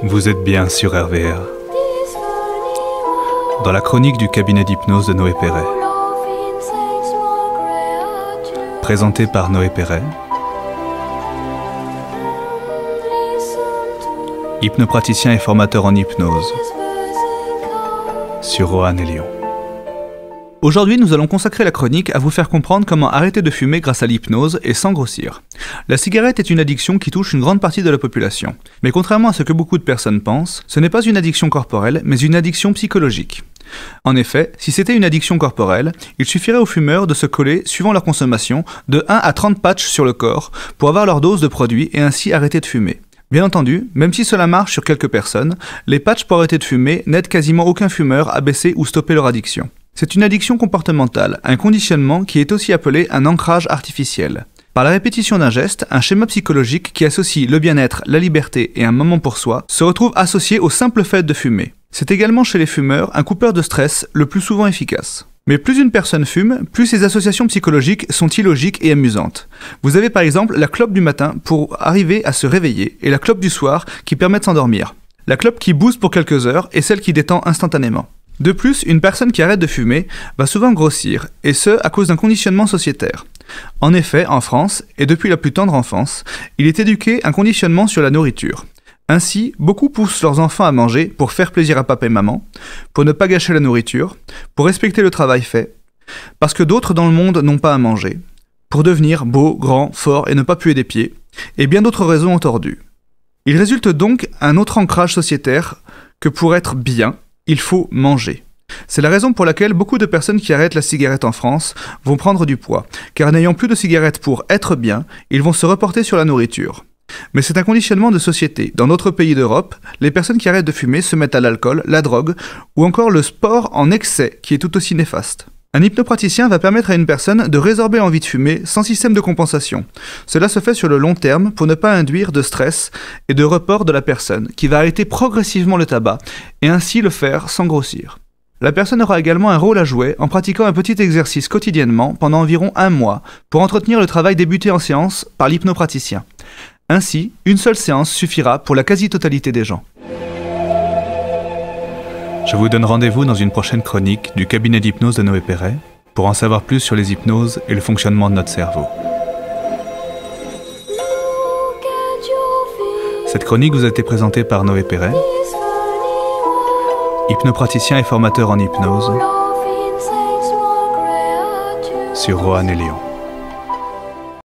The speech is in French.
Vous êtes bien sur RVR. Dans la chronique du cabinet d'hypnose de Noé Perret. Présenté par Noé Perret. Hypnopraticien et formateur en hypnose. Sur Roanne et Lyon. Aujourd'hui, nous allons consacrer la chronique à vous faire comprendre comment arrêter de fumer grâce à l'hypnose et sans grossir. La cigarette est une addiction qui touche une grande partie de la population. Mais contrairement à ce que beaucoup de personnes pensent, ce n'est pas une addiction corporelle, mais une addiction psychologique. En effet, si c'était une addiction corporelle, il suffirait aux fumeurs de se coller, suivant leur consommation, de 1 à 30 patchs sur le corps pour avoir leur dose de produit et ainsi arrêter de fumer. Bien entendu, même si cela marche sur quelques personnes, les patchs pour arrêter de fumer n'aident quasiment aucun fumeur à baisser ou stopper leur addiction. C'est une addiction comportementale, un conditionnement qui est aussi appelé un ancrage artificiel. Par la répétition d'un geste, un schéma psychologique qui associe le bien-être, la liberté et un moment pour soi se retrouve associé au simple fait de fumer. C'est également chez les fumeurs un coupeur de stress le plus souvent efficace. Mais plus une personne fume, plus ces associations psychologiques sont illogiques et amusantes. Vous avez par exemple la clope du matin pour arriver à se réveiller et la clope du soir qui permet de s'endormir. La clope qui booste pour quelques heures est celle qui détend instantanément. De plus, une personne qui arrête de fumer va souvent grossir, et ce à cause d'un conditionnement sociétaire. En effet, en France, et depuis la plus tendre enfance, il est éduqué un conditionnement sur la nourriture. Ainsi, beaucoup poussent leurs enfants à manger pour faire plaisir à papa et maman, pour ne pas gâcher la nourriture, pour respecter le travail fait, parce que d'autres dans le monde n'ont pas à manger, pour devenir beau, grand, fort et ne pas puer des pieds, et bien d'autres raisons entordues. Il résulte donc un autre ancrage sociétaire que pour être bien, il faut manger. C'est la raison pour laquelle beaucoup de personnes qui arrêtent la cigarette en France vont prendre du poids, car n'ayant plus de cigarette pour être bien, ils vont se reporter sur la nourriture. Mais c'est un conditionnement de société. Dans d'autres pays d'Europe, les personnes qui arrêtent de fumer se mettent à l'alcool, la drogue, ou encore le sport en excès, qui est tout aussi néfaste. Un hypnopraticien va permettre à une personne de résorber l'envie de fumer sans système de compensation. Cela se fait sur le long terme pour ne pas induire de stress et de report de la personne, qui va arrêter progressivement le tabac et ainsi le faire sans grossir. La personne aura également un rôle à jouer en pratiquant un petit exercice quotidiennement pendant environ 1 mois pour entretenir le travail débuté en séance par l'hypnopraticien. Ainsi, une seule séance suffira pour la quasi-totalité des gens. Je vous donne rendez-vous dans une prochaine chronique du cabinet d'hypnose de Noé Perret pour en savoir plus sur les hypnoses et le fonctionnement de notre cerveau. Cette chronique vous a été présentée par Noé Perret, hypnopraticien et formateur en hypnose, sur Roanne et Lyon.